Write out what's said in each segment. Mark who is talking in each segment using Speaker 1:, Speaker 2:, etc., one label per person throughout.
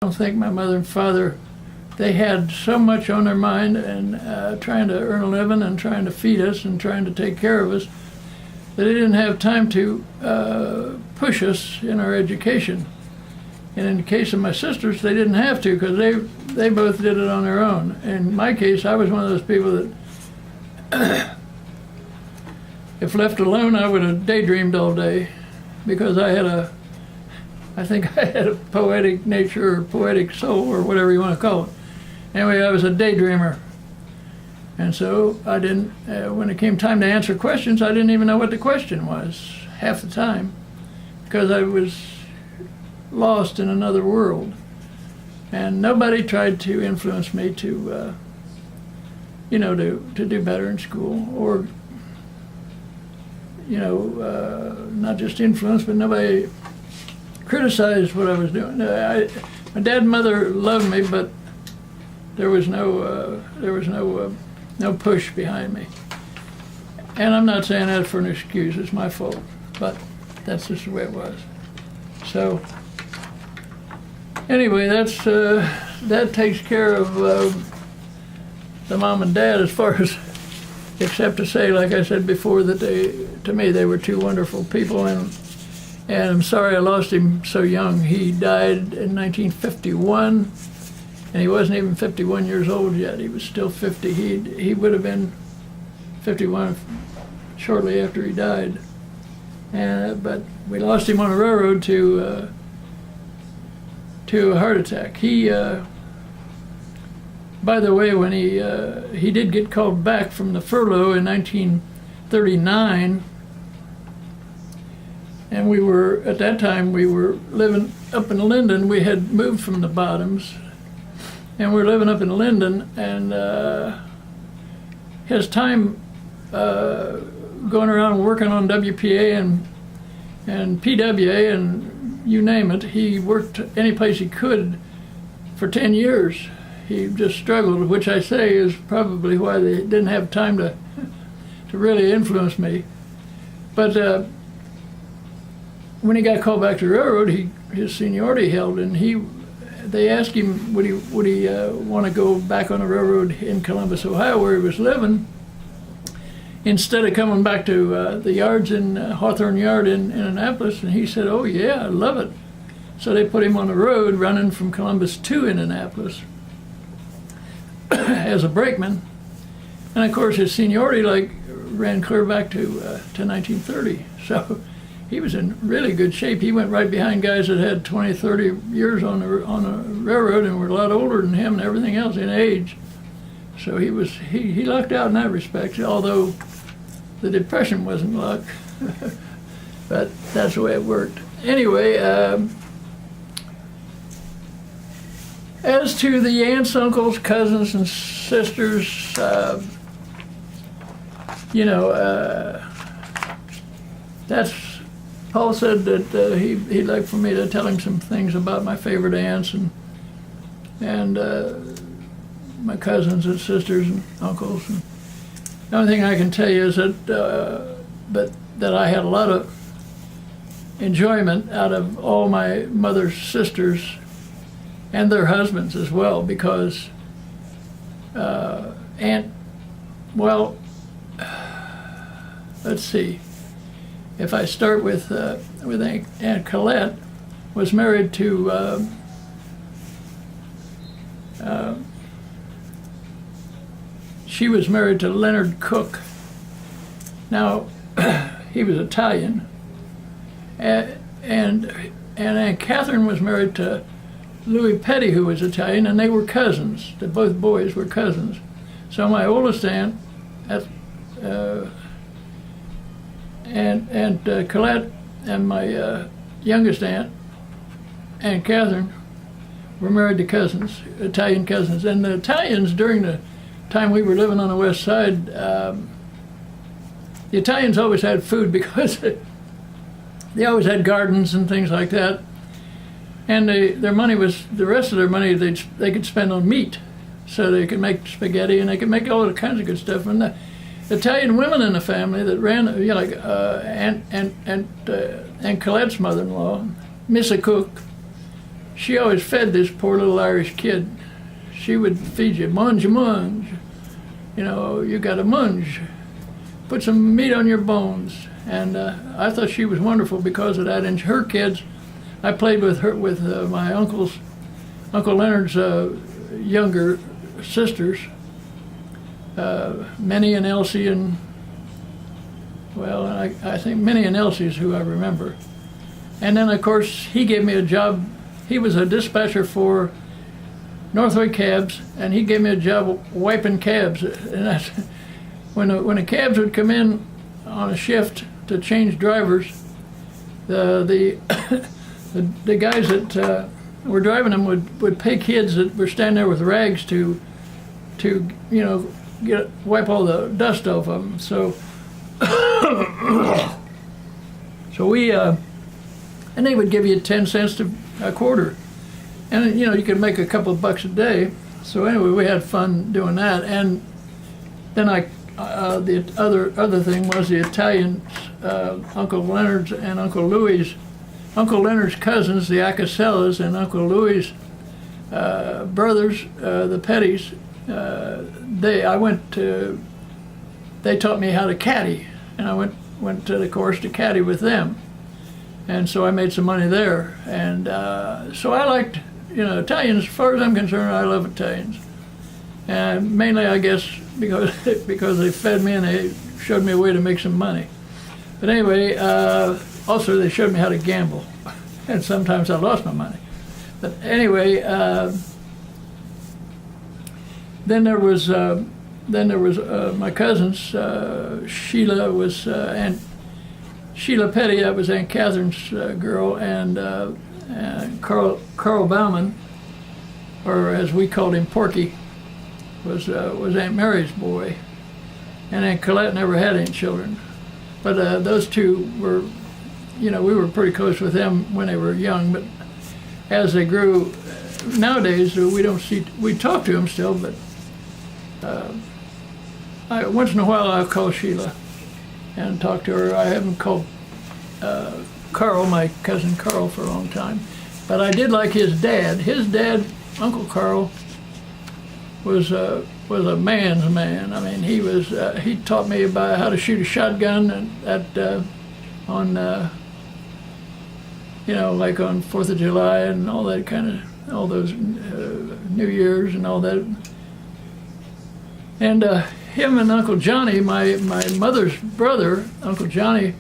Speaker 1: I don't think my mother and father, they had so much on their mind and trying to earn a living and trying to feed us and trying to take care of us, that they didn't have time to push us in our education. And in the case of my sisters, they didn't have to because they both did it on their own. In my case, I was one of those people that, if left alone, I would have daydreamed all day because I think I had a poetic nature or poetic soul or whatever you want to call it. Anyway, I was a daydreamer. And so I didn't, when it came time to answer questions, I didn't even know what the question was half the time because I was lost in another world. And nobody tried to influence me to do better in school or, not just influence, but nobody criticized what I was doing. My dad and mother loved me, but there was no push behind me. And I'm not saying that for an excuse. It's my fault, but that's just the way it was. So anyway, that takes care of the mom and dad as far as, except to say, like I said before, that to me they were two wonderful people, and I'm sorry I lost him so young. He died in 1951, and he wasn't even 51 years old yet. He was still 50. He would have been 51 shortly after he died. But we lost him on a railroad to a heart attack. He, by the way, when he did get called back from the furlough in 1939, and at that time we were living up in Linden. We had moved from the Bottoms, and we were living up in Linden, and his time going around working on WPA and PWA and you name it, he worked any place he could for 10 years. He just struggled, which I say is probably why they didn't have time to really influence me. But when he got called back to the railroad, his seniority held, and they asked him would he want to go back on the railroad in Columbus, Ohio, where he was living, instead of coming back to the yards in Hawthorne Yard in Indianapolis. And he said, "Oh yeah, I love it." So they put him on the road running from Columbus to Indianapolis as a brakeman. And of course his seniority ran clear back to 1930. So he was in really good shape. He went right behind guys that had 20, 30 years on a railroad and were a lot older than him and everything else in age. So he lucked out in that respect, although the Depression wasn't luck. But that's the way it worked. Anyway, as to the aunts, uncles, cousins, and sisters, that's, Paul said that he'd like for me to tell him some things about my favorite aunts and my cousins and sisters and uncles. And the only thing I can tell you is that I had a lot of enjoyment out of all my mother's sisters and their husbands as well, because let's see. If I start with Aunt Colette, was married to she was married to Leonard Cook. Now he was Italian, and Aunt Catherine was married to Louis Petty, who was Italian, and they were cousins. Both boys were cousins. So my oldest aunt, Aunt Colette, and my youngest aunt, Aunt Catherine, were married to cousins, Italian cousins. And the Italians, during the time we were living on the west side, the Italians always had food because they always had gardens and things like that. And their money was, the rest of their money they could spend on meat. So they could make spaghetti and they could make all kinds of good stuff. And the Italian women in the family that ran, like Aunt Colette's mother-in-law, Missa Cook, she always fed this poor little Irish kid. She would feed you, munge, munge. You know, you got to munge. Put some meat on your bones. And I thought she was wonderful because of that. And her kids, I played with her, with my Uncle Leonard's younger sisters, Minnie and Elsie, and well, I think Minnie and Elsie is who I remember. And then of course he gave me a job. He was a dispatcher for Northway Cabs, and he gave me a job wiping cabs. And that's, when the cabs would come in on a shift to change drivers, the guys that were driving them would pay kids that were standing there with rags to you know, wipe all the dust off of them. So we and they would give you 10 cents to a quarter, and you know, you could make a couple of bucks a day. So anyway, we had fun doing that. And then the other thing was the Italians, Uncle Leonard's and Uncle Louis', Uncle Leonard's cousins, the Acasellas, and Uncle Louis' brothers, the Pettys. They taught me how to caddy, and I went to the course to caddy with them, and so I made some money there. And so I liked, you know, Italians. As far as I'm concerned, I love Italians, and mainly, I guess, because they fed me and they showed me a way to make some money. But anyway, also they showed me how to gamble, and sometimes I lost my money. But anyway, then there was my cousins. Sheila was Aunt Sheila Petty. That was Aunt Catherine's girl, and Carl Bauman, or as we called him, Porky, was Aunt Mary's boy. And Aunt Colette never had any children, but those two were, you know, we were pretty close with them when they were young. But as they grew, nowadays we talk to them still, but once in a while I'll call Sheila and talk to her. I haven't called Carl, my cousin Carl, for a long time, but I did like his dad. His dad, Uncle Carl, was a man's man. I mean, he taught me about how to shoot a shotgun on you know, like on 4th of July and all that kind of, all those New Year's and all that. And him and Uncle Johnny, my mother's brother, Uncle Johnny,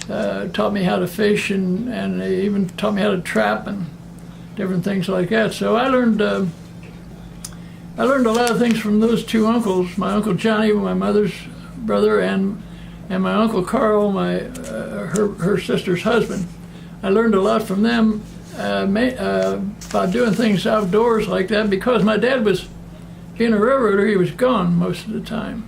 Speaker 1: taught me how to fish, and they even taught me how to trap and different things like that. So I learned a lot of things from those two uncles. My Uncle Johnny, my mother's brother, and my Uncle Carl, her sister's husband. I learned a lot from them about doing things outdoors like that, because my dad was, being a railroader, he was gone most of the time.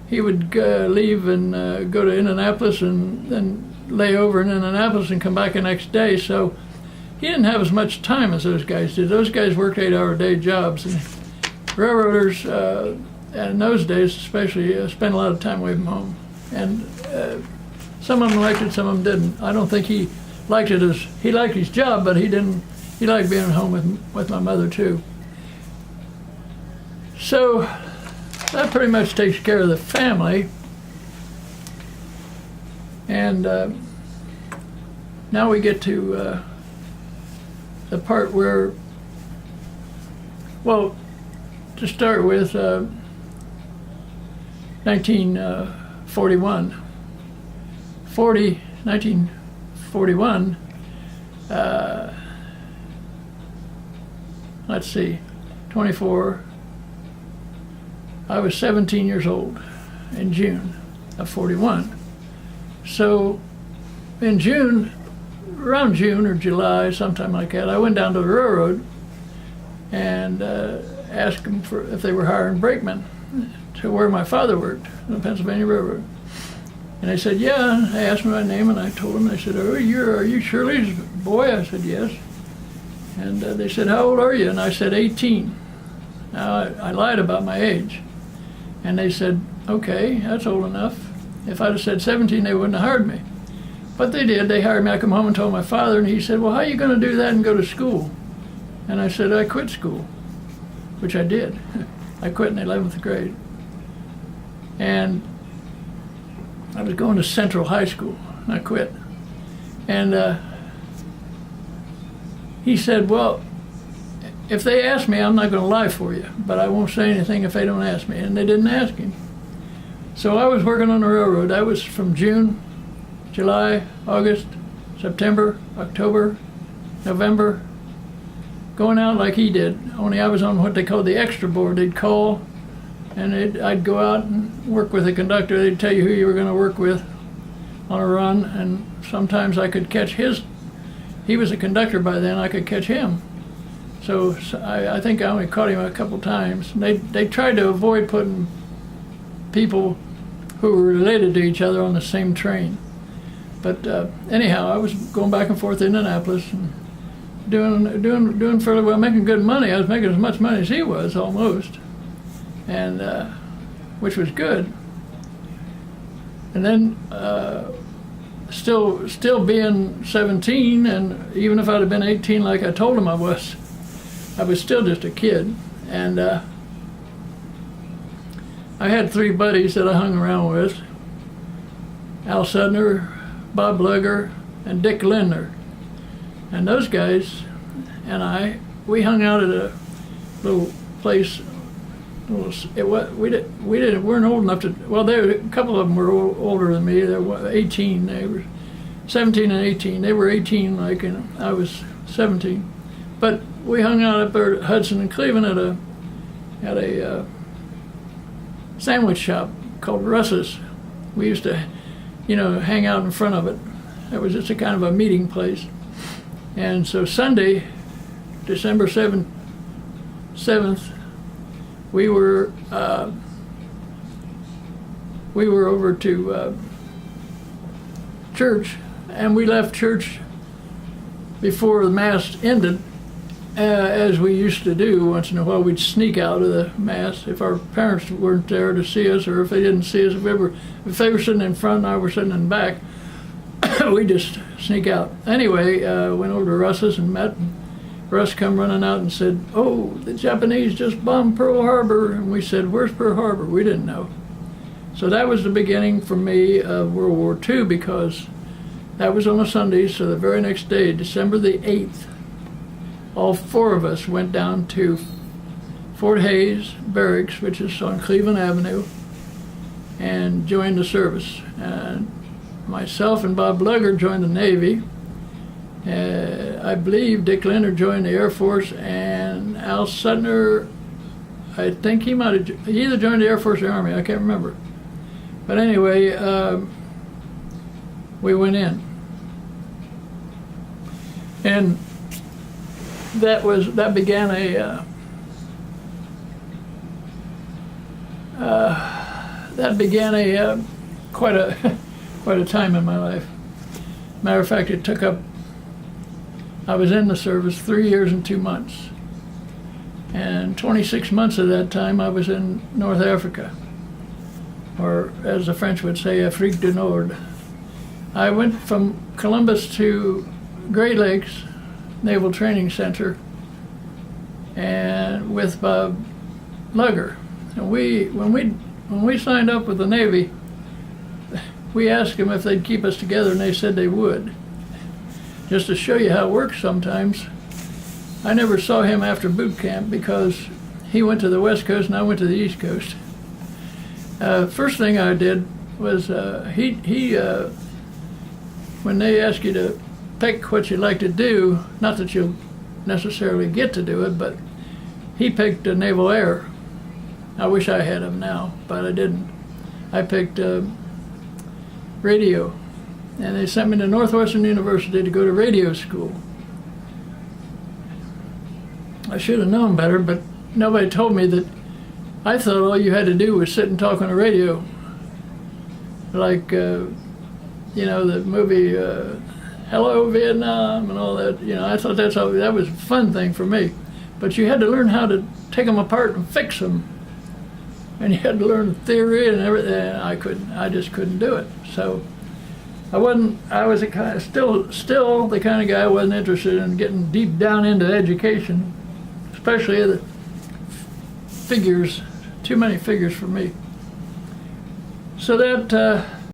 Speaker 1: He would leave and go to Indianapolis and then lay over in Indianapolis and come back the next day. So he didn't have as much time as those guys did. Those guys worked 8-hour-a-day jobs, and railroaders in those days especially spent a lot of time away from home. And some of them liked it, some of them didn't. I don't think he liked it as, he liked his job, but he liked being at home with my mother too. So that pretty much takes care of the family. And now we get to the part where, well, to start with, 1941. 1941, let's see, 24, I was 17 years old in June of 41. So in June, around June or July, sometime like that, I went down to the railroad and asked them if they were hiring brakemen to where my father worked, the Pennsylvania Railroad. And they said, yeah. They asked me my name, and I told them. They said, oh, are you Shirley's boy? I said, yes. And they said, how old are you? And I said, 18. Now, I lied about my age. And they said, okay, that's old enough. If I'd have said 17, they wouldn't have hired me. But they did. They hired me. I come home and told my father, and he said, well, how are you going to do that and go to school? And I said, I quit school, which I did. I quit in the 11th grade. And I was going to Central High School, and I quit. And he said, well, if they ask me, I'm not going to lie for you, but I won't say anything if they don't ask me. And they didn't ask him. So I was working on the railroad. I was from June, July, August, September, October, November, going out like he did, only I was on what they called the extra board. They'd call, and I'd go out and work with the conductor. They'd tell you who you were going to work with on a run, and sometimes I could catch he was a conductor by then, I could catch him. So I think I only caught him a couple times. They tried to avoid putting people who were related to each other on the same train. But anyhow, I was going back and forth to Indianapolis and doing fairly well, making good money. I was making as much money as he was, almost, and which was good. And then still being 17, and even if I'd have been 18 like I told him I was still just a kid. And I had three buddies that I hung around with: Al Sudner, Bob Lugger, and Dick Lindner. And those guys and we hung out at a little place. We weren't old enough to. Well, a couple of them were older than me. They were 18. They were 17 and 18. They were 18, and I was 17. But we hung out up there at Hudson and Cleveland at a sandwich shop called Russ's. We used to, hang out in front of it. It was just a kind of a meeting place. And so Sunday, December 7th, we were over to church, and we left church before the Mass ended, as we used to do. Once in a while, we'd sneak out of the Mass if our parents weren't there to see us, or if they didn't see us. If they were sitting in front and I was sitting in the back, we just sneak out. Anyway, went over to Russ's and met. Russ come running out and said, "Oh, the Japanese just bombed Pearl Harbor." And we said, "Where's Pearl Harbor?" We didn't know. So that was the beginning for me of World War II, because that was on a Sunday. So the very next day, December the 8th, all four of us went down to Fort Hays Barracks, which is on Cleveland Avenue, and joined the service. And myself and Bob Lugger joined the Navy. I believe Dick Lindner joined the Air Force, and Al Sudner, I think he either joined the Air Force or the Army, I can't remember. But anyway, we went in. And that began quite a time in my life. Matter of fact, I was in the service 3 years and 2 months. And 26 months of that time I was in North Africa, or as the French would say, Afrique du Nord. I went from Columbus to Great Lakes Naval Training Center, and with Bob Lugger. And when we signed up with the Navy, we asked them if they'd keep us together, and they said they would. Just to show you how it works sometimes, I never saw him after boot camp, because he went to the West Coast and I went to the East Coast. First thing I did was when they ask you to pick what you'd like to do, not that you'll necessarily get to do it, but he picked Naval Air. I wish I had him now, but I didn't. I picked radio, and they sent me to Northwestern University to go to radio school. I should have known better, but nobody told me that. I thought all you had to do was sit and talk on the radio, like the movie Hello Vietnam and all that. I thought that was a fun thing for me, but you had to learn how to take them apart and fix them, and you had to learn the theory and everything. I just couldn't do it. So I was still the kind of guy who wasn't interested in getting deep down into education, especially the figures, too many figures for me. So that